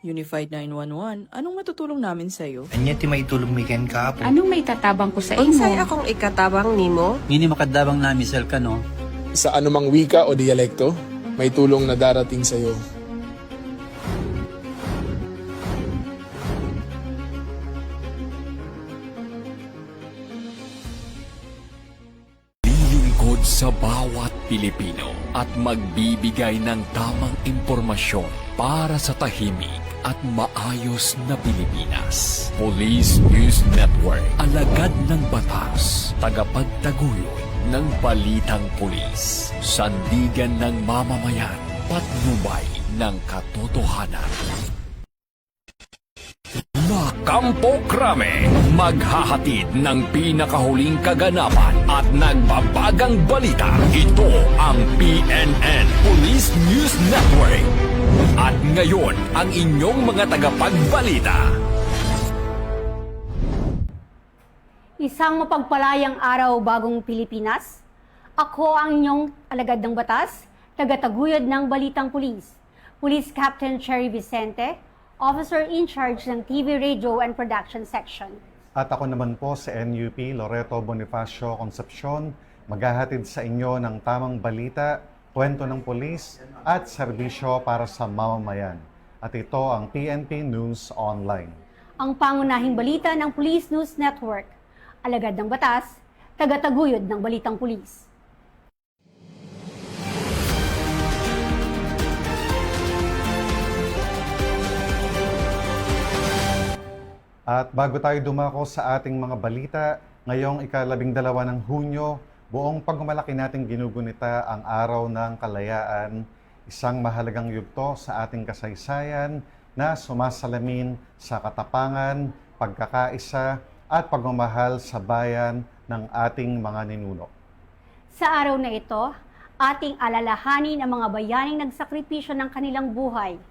Unified 911, anong matutulong namin sa'yo? Anya ti maitulong mi ken kaapo. Anong may tatabang ko sa Unsay imo? akong ikatabang nimo? Ngini makadabang na misal ka no. Sa anumang wika o dialekto, may tulong na darating sa iyo. Lilingkod sa bawat Pilipino at magbibigay ng tamang impormasyon para sa tahimik at maayos na Pilipinas. Police News Network, alagad ng batas, tagapagtaguyod ng balitang pulis, sandigan ng mamamayan, patnubay ng katotohanan. Kampo Krame, maghahatid ng pinakahuling kaganapan at nagbabagang balita. Ito ang PNN Police News Network. At ngayon, ang inyong mga tagapagbalita. Isang mapagpalayang araw bagong Pilipinas. Ako ang inyong alagad ng batas, tagataguyod ng Balitang Pulis. Police Captain Cherry Vicente, Officer in charge ng TV, Radio and Production Section. At ako naman po si NUP Loreto Bonifacio Concepcion, maghahatid sa inyo ng tamang balita, kwento ng pulis at serbisyo para sa mamamayan. At ito ang PNP News Online. Ang pangunahing balita ng Police News Network. Alagad ng batas, tagataguyod ng Balitang Pulis. At bago tayo dumako sa ating mga balita, ngayong ika-12 ng Hunyo, buong pagmamalaki nating ginugunita ang Araw ng Kalayaan, isang mahalagang yugto sa ating kasaysayan na sumasalamin sa katapangan, pagkakaisa at pagmamahal sa bayan ng ating mga ninuno. Sa araw na ito, ating alalahanin ang mga bayaning nagsakripisyo ng kanilang buhay,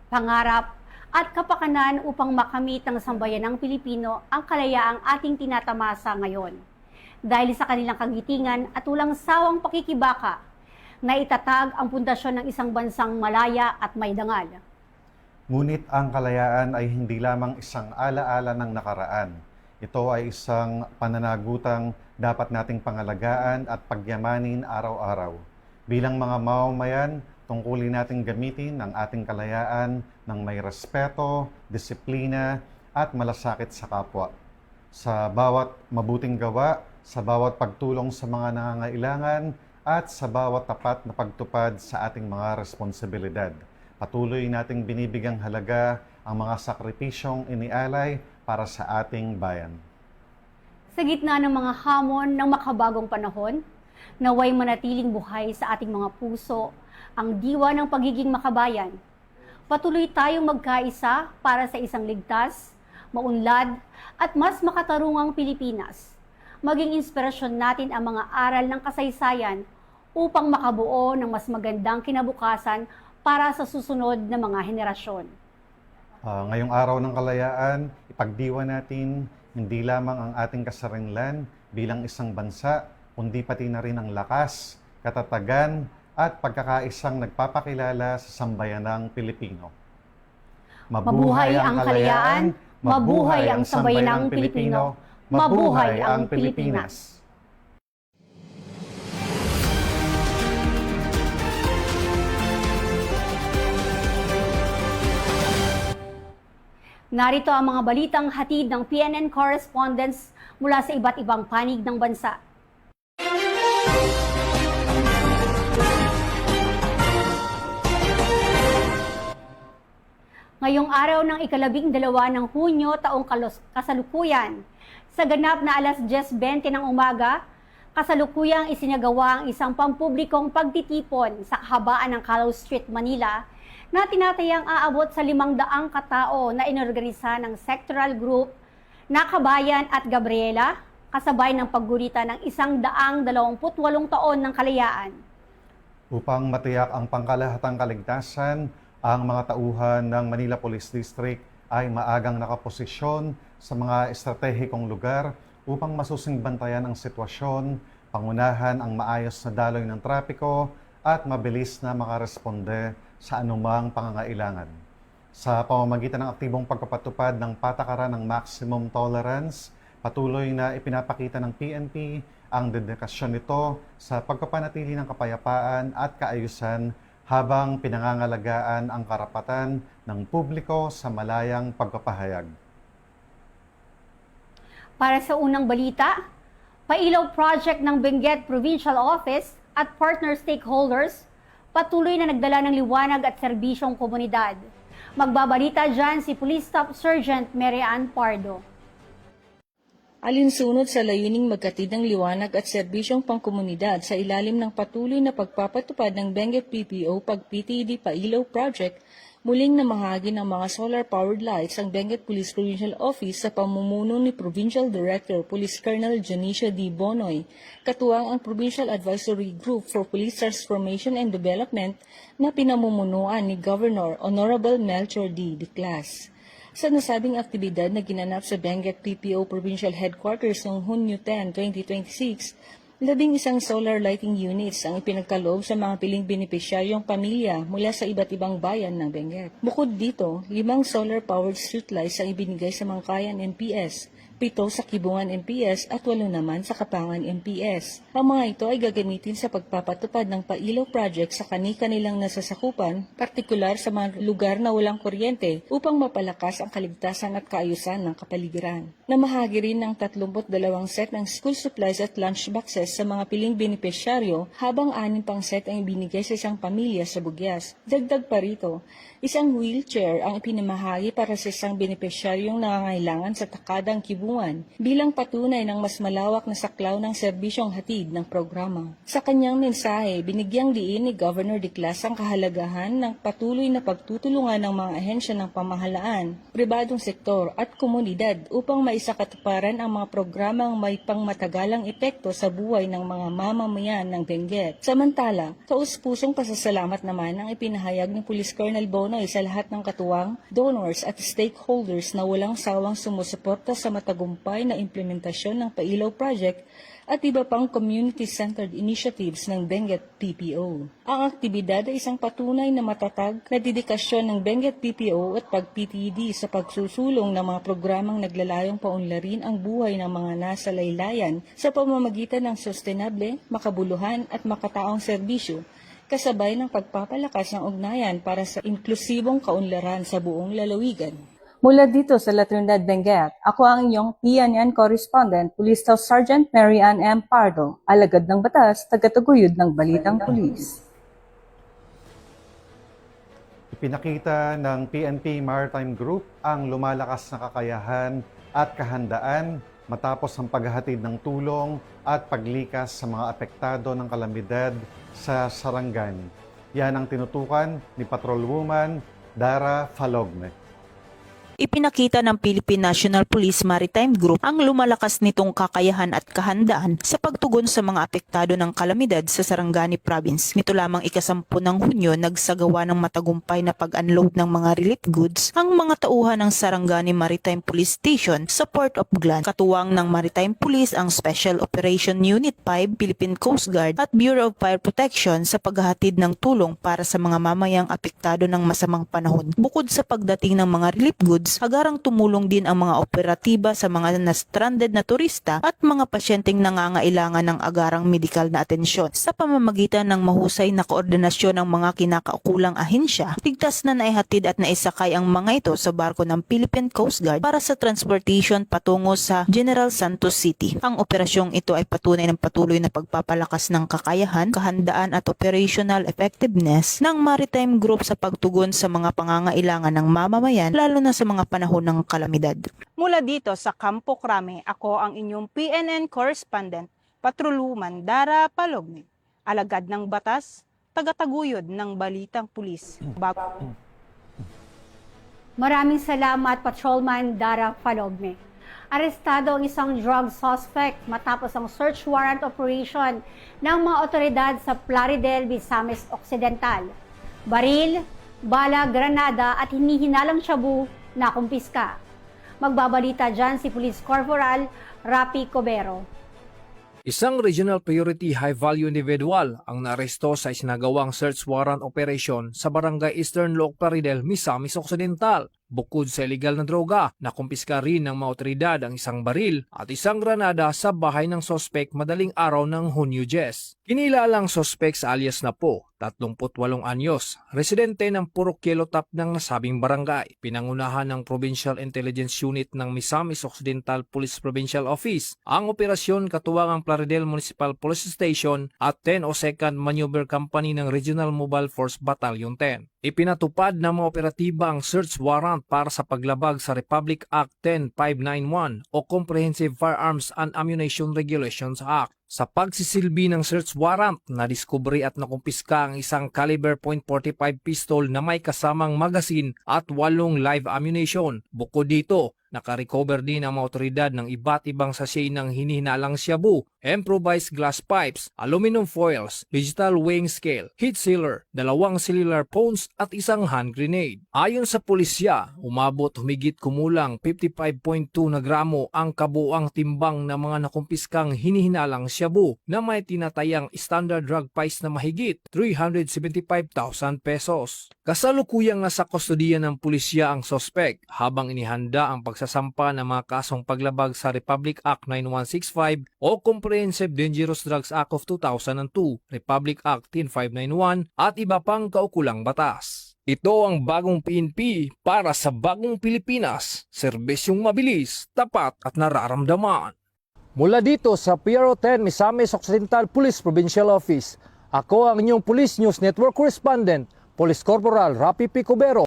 pangarap at kapakanan upang makamit ng sambayanang Pilipino ang kalayaang ating tinatamasa ngayon. Dahil sa kanilang kagitingan at walang sawang pakikibaka, na itatag ang pundasyon ng isang bansang malaya at may dangal. Ngunit ang kalayaan ay hindi lamang isang alaala ng nakaraan. Ito ay isang pananagutang dapat nating pangalagaan at pagyamanin araw-araw. Bilang mga mamamayan, tungkulin nating gamitin ang ating kalayaan ng may respeto, disiplina at malasakit sa kapwa. Sa bawat mabuting gawa, sa bawat pagtulong sa mga nangangailangan, at sa bawat tapat na pagtupad sa ating mga responsibilidad. Patuloy nating binibigyang halaga ang mga sakripisyong inialay para sa ating bayan. Sa gitna ng mga hamon ng makabagong panahon, naway manatiling buhay sa ating mga puso ang diwa ng pagiging makabayan. Patuloy tayong magkaisa para sa isang ligtas, maunlad at mas makatarungang Pilipinas. Maging inspirasyon natin ang mga aral ng kasaysayan upang makabuo ng mas magandang kinabukasan para sa susunod na mga henerasyon. Ngayong araw ng kalayaan, ipagdiwa natin hindi lamang ang ating kasarinlan bilang isang bansa, kundi pati na rin ang lakas, katatagan, at pagkakaisang nagpapakilala sa sambayanang Pilipino. Mabuhay ang kalayaan, mabuhay ang sambayanang Pilipino, mabuhay ang Pilipinas! Narito ang mga balitang hatid ng PNN correspondents mula sa iba't ibang panig ng bansa. Ngayong araw ng ika-12 ng Hunyo taong kasalukuyan, sa ganap na alas 10:20 ng umaga, kasalukuyang isinagawa ang isang pampublikong pagtitipon sa kahabaan ng Calao Street, Manila, na tinatayang aabot sa 500 katao na inorganisa ng sectoral group na Kabayan at Gabriela, kasabay ng paggurita ng 128 taon ng kalayaan. Upang matiyak ang pangkalahatang kaligtasan, ang mga tauhan ng Manila Police District ay maagang nakaposisyon sa mga estratehikong lugar upang masusing bantayan ang sitwasyon, pangunahan ang maayos na daloy ng trapiko at mabilis na makaresponde sa anumang pangangailangan. Sa pamamagitan ng aktibong pagpapatupad ng patakaran ng maximum tolerance, patuloy na ipinapakita ng PNP ang dedikasyon nito sa pagpapanatili ng kapayapaan at kaayusan habang pinangangalagaan ang karapatan ng publiko sa malayang pagpapahayag. Para sa unang balita, pailaw project ng Benguet Provincial Office at partner stakeholders patuloy na nagdala ng liwanag at serbisyong komunidad. Magbabalita dyan si Police Staff Sergeant Mary Ann Pardo. Alinsunod sa layuning magkatid ng liwanag at serbisyong pangkomunidad sa ilalim ng patuloy na pagpapatupad ng Benguet PPO Pag-PTED Pailaw Project, muling namahagi ng mga solar-powered lights ang Benguet Police Provincial Office sa pamumuno ni Provincial Director Police Colonel Janicia D. Bonoy, katuwang ang Provincial Advisory Group for Police Transformation and Development na pinamumunuan ni Governor Honorable Melchor D. Diclas. Sa nasabing aktibidad na ginanap sa Benguet PPO Provincial Headquarters noong Hunyo 10, 2026, 11 solar lighting units ang ipinagkaloob sa mga piling benepisyaryong pamilya mula sa iba't ibang bayan ng Benguet. Bukod dito, 5 solar-powered streetlights ang ibinigay sa Mangkayan NPS, 7 sa Kibungan NPS at 8 naman sa Kapangan NPS. Ang mga ito ay gagamitin sa pagpapatupad ng pailaw project sa kani-kanilang nasasakupan, partikular sa mga lugar na walang kuryente upang mapalakas ang kaligtasan at kaayusan ng kapaligiran. Namahagi rin ng 32 set ng school supplies at lunch boxes sa mga piling benepisyaryo habang 6 pang set ang ibinigay sa isang pamilya sa Bugyas. Dagdag pa rito, isang wheelchair ang ipinamahagi para sa isang benepisyaryong nangangailangan sa Takadang Kibungan bilang patunay ng mas malawak na saklaw ng serbisyong hatid ng programa. Sa kanyang mensahe, binigyang diin ni Governor Diclas ang kahalagahan ng patuloy na pagtutulungan ng mga ahensya ng pamahalaan, pribadong sektor at komunidad upang maisakatuparan ang mga programang may pangmatagalang epekto sa buhay ng mga mamamayan ng Benguet. Samantala, taus-pusong pasasalamat naman ang ipinahayag ni Police Colonel Bonoy sa lahat ng katuwang, donors at stakeholders na walang sawang sumusuporta sa matagumpay na implementasyon ng Pailaw Project at iba pang community-centered initiatives ng Benguet PPO. Ang aktibidad ay isang patunay na matatag na dedikasyon ng Benguet PPO at Pag-PTED sa pagsusulong ng mga programang naglalayong paunlarin ang buhay ng mga nasa laylayan sa pamamagitan ng sustainable, makabuluhan at makataong serbisyo, kasabay ng pagpapalakas ng ugnayan para sa inklusibong kaunlaran sa buong lalawigan. Mula dito sa La Trinidad, Benguet, ako ang inyong PNN correspondent, Police Staff Sergeant Mary Ann M. Pardo, alagad ng batas, tagataguyod ng Balitang Pulis. Ipinakita ng PNP Maritime Group ang lumalakas na kakayahan at kahandaan matapos ang paghahatid ng tulong at paglikas sa mga apektado ng kalamidad sa Sarangani. Yan ang tinutukan ni Patrolwoman Dara Falogne. Ipinakita ng Philippine National Police Maritime Group ang lumalakas nitong kakayahan at kahandaan sa pagtugon sa mga apektado ng kalamidad sa Sarangani Province. Nito lamang ika-10 ng Hunyo, nagsagawa ng matagumpay na pag-unload ng mga relief goods ang mga tauhan ng Sarangani Maritime Police Station sa Port of Glan. Katuwang ng Maritime Police ang Special Operation Unit 5, Philippine Coast Guard at Bureau of Fire Protection sa paghahatid ng tulong para sa mga mamayang apektado ng masamang panahon. Bukod sa pagdating ng mga relief goods, agarang tumulong din ang mga operatiba sa mga na-stranded na turista at mga pasyenteng nangangailangan ng agarang medikal na atensyon. Sa pamamagitan ng mahusay na koordinasyon ng mga kinakaukulang ahensya, ligtas na naihatid at naisakay ang mga ito sa barko ng Philippine Coast Guard para sa transportation patungo sa General Santos City. Ang operasyong ito ay patunay ng patuloy na pagpapalakas ng kakayahan, kahandaan at operational effectiveness ng Maritime Group sa pagtugon sa mga pangangailangan ng mamamayan, lalo na sa mga panahon ng kalamidad. Mula dito sa Campo Crame, ako ang inyong PNN correspondent, Patrolwoman Dara Falogne, alagad ng batas, tagataguyod ng Balitang Pulis. Maraming salamat, Patrolman Dara Falogne. Arestado ang isang drug suspect matapos ang search warrant operation ng mga otoridad sa Plaridel, Misamis Occidental. Baril, bala, granada at hinihinalang shabu na kumpiska. Magbabalita dyan si Police Corporal Rapi Cobero. Isang regional priority high-value individual ang naaresto sa isinagawang search warrant operation sa Barangay Eastern Looc Plaridel, Misamis Occidental. Bukod sa illegal na droga, nakumpiska rin ng mga otoridad ang isang baril at isang granada sa bahay ng sospek madaling araw ng Hunyo 10. Kinilalang sospek sa alias na Po, 38 anyos, residente ng Purok Yellow Top ng nasabing barangay. Pinangunahan ng Provincial Intelligence Unit ng Misamis Occidental Police Provincial Office ang operasyon katuwang ang Plaridel Municipal Police Station at 1002nd Maneuver Company ng Regional Mobile Force Battalion 10. Ipinatupad ng mga operatiba ang search warrant para sa paglabag sa Republic Act 10591 o Comprehensive Firearms and Ammunition Regulations Act. Sa pagsisilbi ng search warrant, nadiskubre at nakumpiska ang isang caliber .45 pistol na may kasamang magasin at 8 live ammunition. Bukod dito, nakarecover din ang mga otoridad ng iba't ibang sachet ng hinihinalang shabu, improvised glass pipes, aluminum foils, digital weighing scale, heat sealer, 2 cellular phones at isang hand grenade. Ayon sa pulisya, umabot humigit kumulang 55.2 na gramo ang kabuuang timbang ng mga nakumpiskang hinihinalang shabu na may tinatayang standard drug price na mahigit 375,000 pesos. Kasalukuyang nasa kustodiya ng pulisya ang sospek habang inihanda ang pagsasampa ng mga kasong paglabag sa Republic Act 9165 o Comprehensive Dangerous Drugs Act of 2002, Republic Act 10591 at iba pang kaukulang batas. Ito ang bagong PNP para sa bagong Pilipinas, serbisyong mabilis, tapat at nararamdaman. Mula dito sa PRO 10 Misamis Occidental Police Provincial Office, ako ang inyong Police News Network Correspondent, Police Corporal Rapi P. Cubero.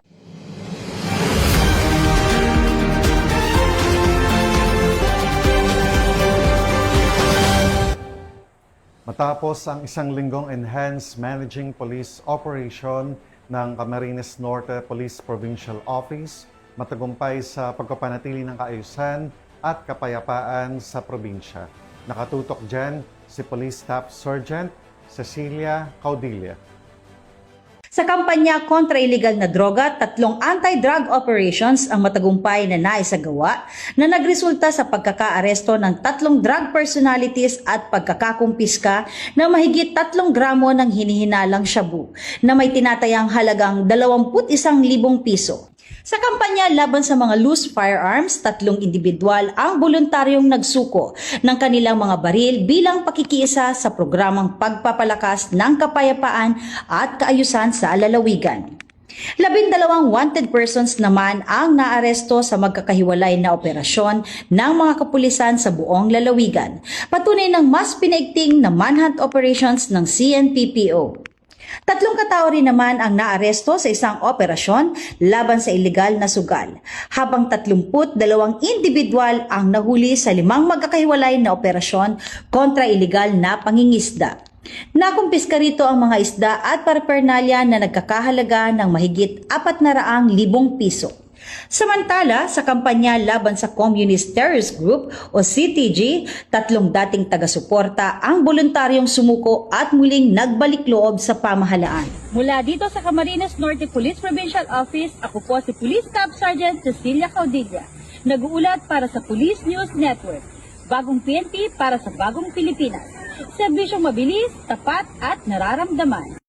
Matapos ang isang linggong Enhanced Managing Police Operation ng Camarines Norte Police Provincial Office, matagumpay sa pagpapanatili ng kaayusan at kapayapaan sa probinsya. Nakatutok dyan si Police Staff Sergeant Cecilia Caudilla. Sa kampanya kontra illegal na droga, 3 anti-drug operations ang matagumpay na naisagawa na nagresulta sa pagkakaaresto ng 3 drug personalities at pagkakakumpiska ng mahigit 3 gramo ng hinihinalang shabu na may tinatayang halagang 21,000 piso. Sa kampanya laban sa mga loose firearms, 3 individual ang voluntaryong nagsuko ng kanilang mga baril bilang pakikiisa sa programang pagpapalakas ng kapayapaan at kaayusan sa lalawigan. 12 wanted persons naman ang naaresto sa magkakahiwalay na operasyon ng mga kapulisan sa buong lalawigan, patunay ng mas pinaigting na manhunt operations ng CNPPO. 3 katao rin naman ang naaresto sa isang operasyon laban sa ilegal na sugal, habang 32 individual ang nahuli sa 5 magkakahiwalay na operasyon kontra ilegal na pangingisda. Nakumpiska rito ang mga isda at paraphernalia na nagkakahalaga ng mahigit 400,000 piso. Samantala, sa kampanya laban sa Communist Terrorist Group o CTG, 3 dating taga-suporta ang voluntaryong sumuko at muling nagbalik loob sa pamahalaan. Mula dito sa Camarines Norte Police Provincial Office, ako po si Police Staff Sergeant Cecilia Caudilla, nag-uulat para sa Police News Network. Bagong PNP para sa bagong Pilipinas. Serbisyong mabilis, tapat at nararamdaman.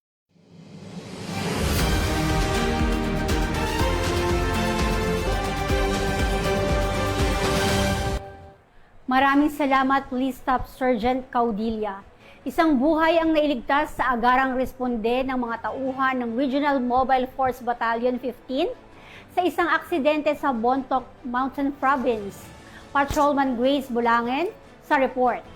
Maraming salamat, Police Staff Sergeant Caudilla. Isang buhay ang nailigtas sa agarang responde ng mga tauhan ng Regional Mobile Force Battalion 15 sa isang aksidente sa Bontoc Mountain Province. Patrolman Grace Bulangen sa report.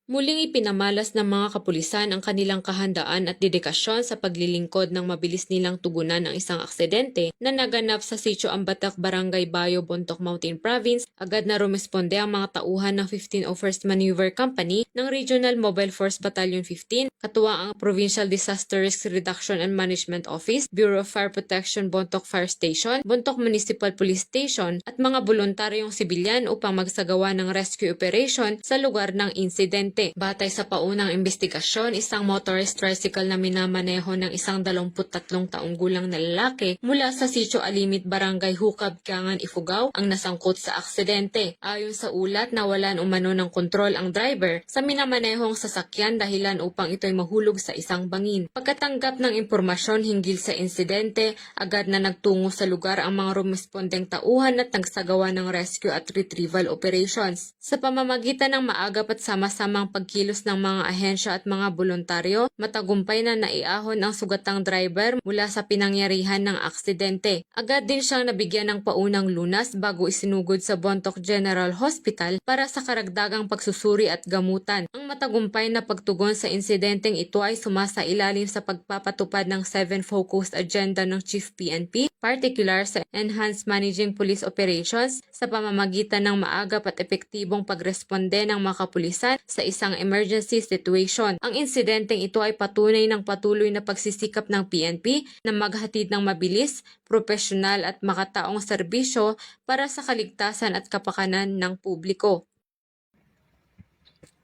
Muling ipinamalas ng mga kapulisan ang kanilang kahandaan at dedikasyon sa paglilingkod ng mabilis nilang tugunan ng isang aksidente na naganap sa Sitio Ambatak, Barangay Bayo, Bontoc Mountain Province. Agad na rumesponde ang mga tauhan ng 1501st Maneuver Company ng Regional Mobile Force Battalion 15, katuwang ang Provincial Disaster Risk Reduction and Management Office, Bureau of Fire Protection Bontoc Fire Station, Bontoc Municipal Police Station at mga voluntaryong sibilyan upang magsagawa ng rescue operation sa lugar ng insidente. aksidente. Batay sa paunang investigasyon, isang motorized tricycle na minamaneho ng isang 23 taong gulang na lalaki mula sa Sitio Alimit, Barangay Hukab, Kangan, Ifugao ang nasangkot sa aksidente. Ayon sa ulat, nawalan umano ng kontrol ang driver sa minamanehong sasakyan dahilan upang ito'y mahulog sa isang bangin. Pagkatanggap ng impormasyon hinggil sa insidente, agad na nagtungo sa lugar ang mga rumespondeng tauhan at nagsagawa ng rescue at retrieval operations. Sa pamamagitan ng maagap at sama-samang pagkilos ng mga ahensya at mga voluntaryo, matagumpay na naiahon ang sugatang driver mula sa pinangyarihan ng aksidente. Agad din siyang nabigyan ng paunang lunas bago isinugod sa Bontoc General Hospital para sa karagdagang pagsusuri at gamutan. Ang matagumpay na pagtugon sa insidenteng ito ay sumasailalim sa pagpapatupad ng 7 Focused Agenda ng Chief PNP, particular sa Enhanced Managing Police Operations sa pamamagitan ng maagap at epektibong pagresponde ng mga kapulisan sa isang emergency situation. Ang insidenteng ito ay patunay ng patuloy na pagsisikap ng PNP na maghatid ng mabilis, profesional at makataong serbisyo para sa kaligtasan at kapakanan ng publiko.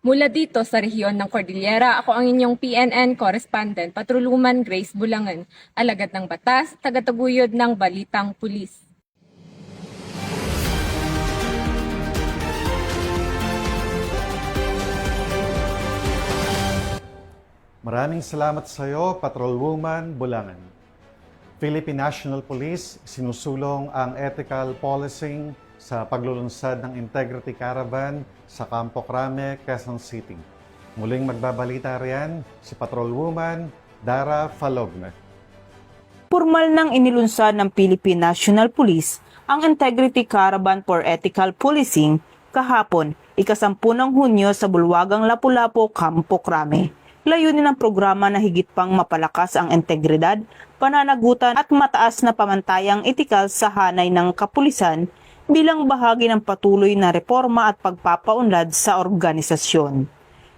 Mula dito sa rehiyon ng Cordillera, ako ang inyong PNN correspondent, Patruluman Grace Bulangan, alagad ng batas, tagataguyod ng Balitang Pulis. Maraming salamat sa iyo, Patrolwoman Bulangan. Philippine National Police sinusulong ang ethical policing sa paglulunsad ng Integrity Caravan sa Campo Crame, Quezon City. Muling magbabalita riyan si Patrolwoman Dara Falogne. Formal nang inilunsad ng Philippine National Police ang Integrity Caravan for Ethical Policing kahapon, ika-10 ng Hunyo sa Bulwagang Lapu-Lapu, Campo Crame. Layunin ng programa na higit pang mapalakas ang integridad, pananagutan at mataas na pamantayang etikal sa hanay ng kapulisan bilang bahagi ng patuloy na reforma at pagpapaunlad sa organisasyon.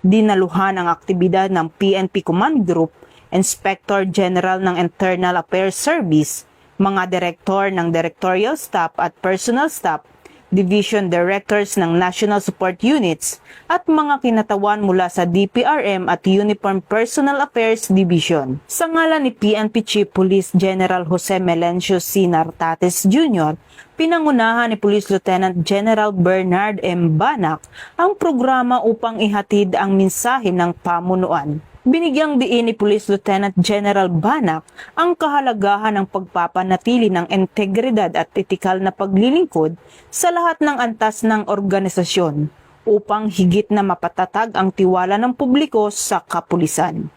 Dinaluhan ang aktibidad ng PNP Command Group, Inspector General ng Internal Affairs Service, mga direktor ng Directorial Staff at Personal Staff, Division Directors ng National Support Units at mga kinatawan mula sa DPRM at Uniform Personal Affairs Division. Sa ngalan ni PNP Chief Police General Jose Melencio C. Nartates Jr., pinangunahan ni Police Lieutenant General Bernard M. Banac ang programa upang ihatid ang mensahe ng pamunuan. Binigyang diin ni Police Lieutenant General Banac ang kahalagahan ng pagpapanatili ng integridad at etikal na paglilingkod sa lahat ng antas ng organisasyon upang higit na mapatatag ang tiwala ng publiko sa kapulisan.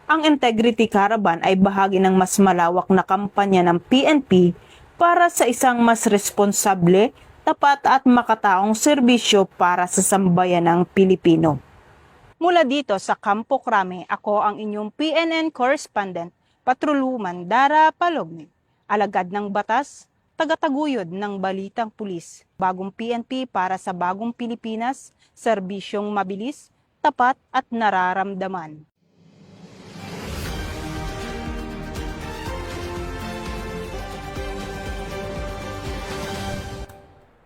Ang Integrity Caravan ay bahagi ng mas malawak na kampanya ng PNP para sa isang mas responsable, tapat at makataong serbisyo para sa sambayanang Pilipino. Mula dito sa Campo Crame, ako ang inyong PNN correspondent, Patroluman Dara Palogne. Alagad ng batas, tagataguyod ng Balitang Pulis. Bagong PNP para sa bagong Pilipinas, serbisyong mabilis, tapat at nararamdaman.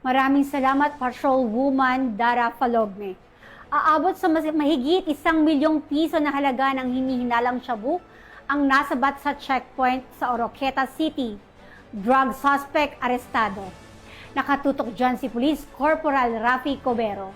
Maraming salamat, Patrolwoman Dara Falogne. Aabot sa mahigit 1 milyong piso na halaga ng hinihinalang shabu ang nasabat sa checkpoint sa Oroqueta City. Drug suspect arestado. Nakatutok dyan si Police Corporal Rafi Cobero.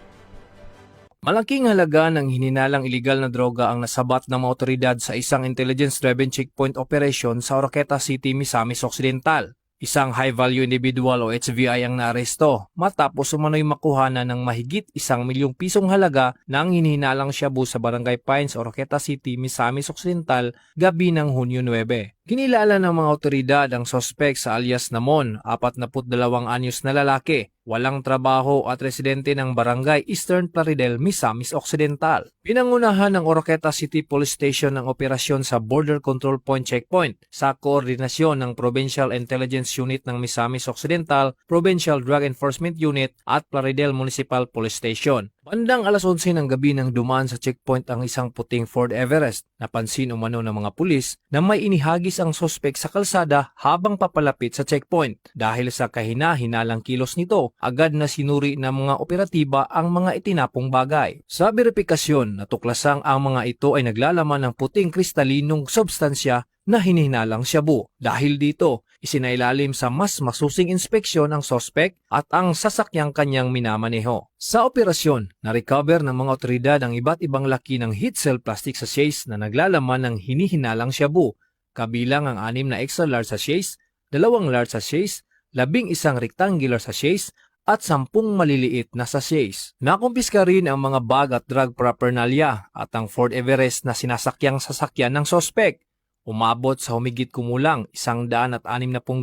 Malaking halaga ng hininalang iligal na droga ang nasabat ng mga otoridad sa isang intelligence-driven checkpoint operation sa Oroqueta City, Misamis Occidental. Isang high-value individual o HVI ang naaresto matapos umano'y makuhanan ng mahigit 1 milyong pisong halaga ng hinihinalang shabu sa Barangay Pines, Oroqueta City, Misamis Occidental, gabi ng Hunyo 9. Kinilala ng mga otoridad ang sospek sa alias Namon, 42 anyos na lalaki, walang trabaho at residente ng Barangay Eastern Plaridel, Misamis Occidental. Pinangunahan ng Oroqueta City Police Station ang operasyon sa Border Control Point Checkpoint sa koordinasyon ng Provincial Intelligence Unit ng Misamis Occidental, Provincial Drug Enforcement Unit at Plaridel Municipal Police Station. Bandang alas 11 ng gabi nang dumaan sa checkpoint ang isang puting Ford Everest, napansin umano ng mga pulis na may inihagis ang sospek sa kalsada habang papalapit sa checkpoint. Dahil sa kahina-hinalang kilos nito, agad na sinuri ng mga operatiba ang mga itinapong bagay. Sa beripikasyon, natuklasang ang mga ito ay naglalaman ng puting kristalinong substansya na hinihinalang shabu. Dahil dito, isinailalim sa mas masusing inspeksyon ang sospek at ang sasakyang kanyang minamaneho. Sa operasyon, na-recover ng mga otoridad ang iba't ibang laki ng heat cell plastic sachets na naglalaman ng hinihinalang shabu, kabilang ang 6 na extra large sachets, 2 large sachets, 11 rectangular sachets, at 10 maliliit na sachets. Nakumpiska rin ang mga bag at drug paraphernalia at ang Ford Everest na sinasakyang sasakyan ng sospek. Umabot sa humigit kumulang 160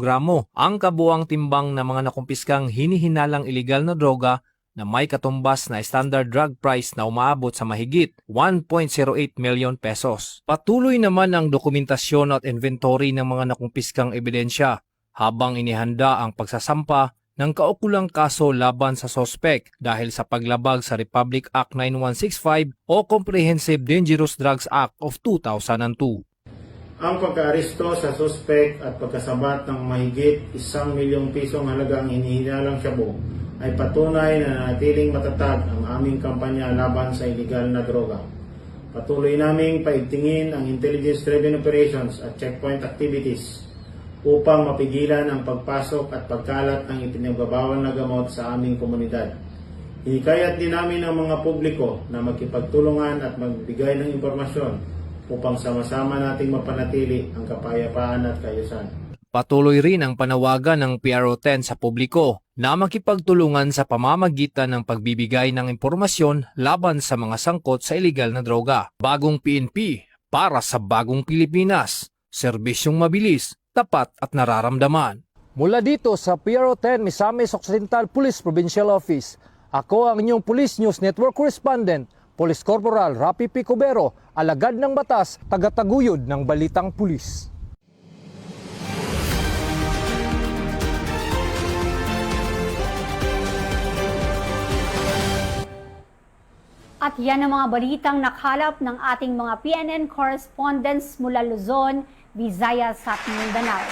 gramo ang kabuang timbang ng mga nakumpiskang hinihinalang ilegal na droga na may katumbas na standard drug price na umaabot sa mahigit 1.08 million pesos. Patuloy naman ang dokumentasyon at inventory ng mga nakumpiskang ebidensya habang inihanda ang pagsasampa ng kaukulang kaso laban sa sospek dahil sa paglabag sa Republic Act 9165 o Comprehensive Dangerous Drugs Act of 2002. Ang pagkaaresto sa suspect at pagkasabat ng mahigit 1 milyong pisong halagang hinihinalang shabu ay patunay na nanatiling matatag ang aming kampanya laban sa iligal na droga. Patuloy naming paigtingin ang intelligence-driven operations at checkpoint activities upang mapigilan ang pagpasok at pagkalat ng ipinagbabawal na gamot sa aming komunidad. Hinikayat din namin ang mga publiko na magkipagtulungan at magbigay ng impormasyon upang sama-sama nating mapanatili ang kapayapaan at kaayusan. Patuloy rin ang panawagan ng PRO10 sa publiko na makipagtulungan sa pamamagitan ng pagbibigay ng impormasyon laban sa mga sangkot sa ilegal na droga. Bagong PNP para sa bagong Pilipinas. Serbisyong mabilis, tapat at nararamdaman. Mula dito sa PRO10 Misamis Occidental Police Provincial Office, ako ang inyong Police News Network Correspondent, Police Corporal Rapi P. Cubero, alagad ng batas, tagataguyod ng balitang pulis. At yan ang mga balitang nakalap ng ating mga PNN correspondents mula Luzon, Visayas at Mindanao.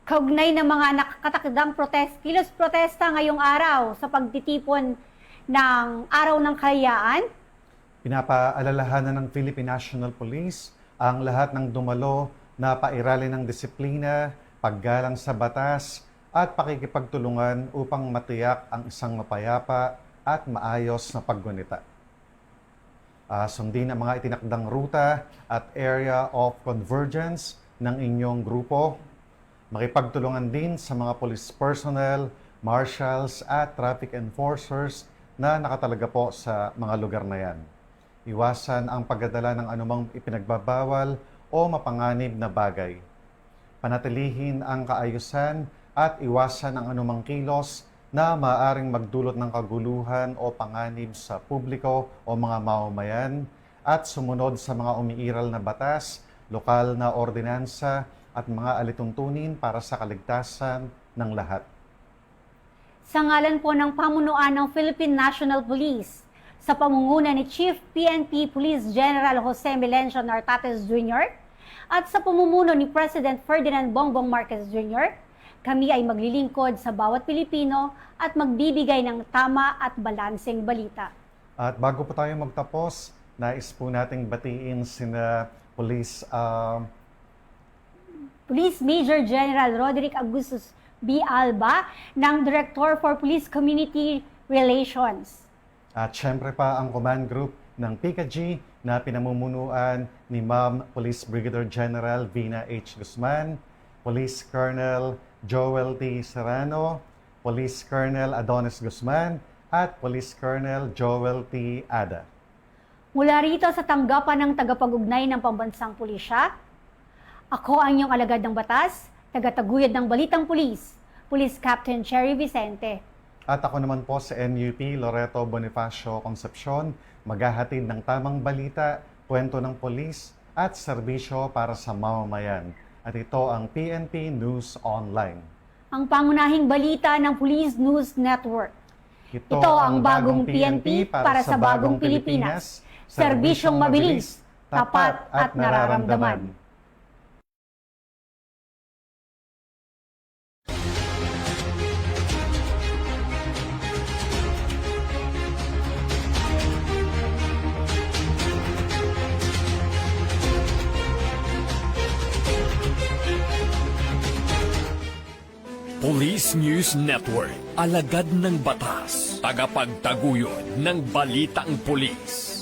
Kaugnay ng mga nakakatakdang kilos protesta ngayong araw sa pagtitipon ng Araw ng Kalayaan, Pinapaalalahanan ng Philippine National Police ang lahat ng dumalo na pairalin ng disiplina, paggalang sa batas at pakikipagtulungan upang matiyak ang isang mapayapa at maayos na paggunita. Sundin ang mga itinakdang ruta at area of convergence ng inyong grupo. Makipagtulungan din sa mga police personnel, marshals at traffic enforcers na nakatalaga po sa mga lugar na yan. Iwasan ang pagdadala ng anumang ipinagbabawal o mapanganib na bagay. Panatilihin ang kaayusan at iwasan ang anumang kilos na maaaring magdulot ng kaguluhan o panganib sa publiko o mga mamamayan at sumunod sa mga umiiral na batas, lokal na ordinansa at mga alituntunin para sa kaligtasan ng lahat. sa ngalan po ng pamunuan ng Philippine National Police, sa pamunguna ni Chief PNP Police General Jose Melencio Nartates Jr. at sa pamumuno ni President Ferdinand Bongbong Marcos Jr., kami ay maglilingkod sa bawat Pilipino at magbibigay ng tama at balanseng balita. At bago po tayo magtapos, nais po nating batiin sina Police Major General Roderick Augustus B. Alba ng Director for Police Community Relations. At syempre pa ang command group ng PICAG na pinamumunuan ni Ma'am Police Brigadier General Vina H. Guzman, Police Colonel Joel T. Serrano, Police Colonel Adonis Guzman, at Police Colonel Joel T. Ada. Mula rito sa tanggapan ng tagapag-ugnay ng Pambansang Pulisya, ako ang inyong alagad ng batas, tagataguyod ng Balitang Pulis, Police Captain Cherry Vicente. At ako naman po sa NUP Loreto Bonifacio Concepcion, maghahatid ng tamang balita, kwento ng pulis at serbisyo para sa mamamayan. At ito ang PNP News Online. ang pangunahing balita ng Police News Network. Ito ang bagong PNP para sa bagong Pilipinas. Serbisyong mabilis, tapat at nararamdaman. Police News Network, alagad ng batas, tagapagtaguyod ng balitang pulis.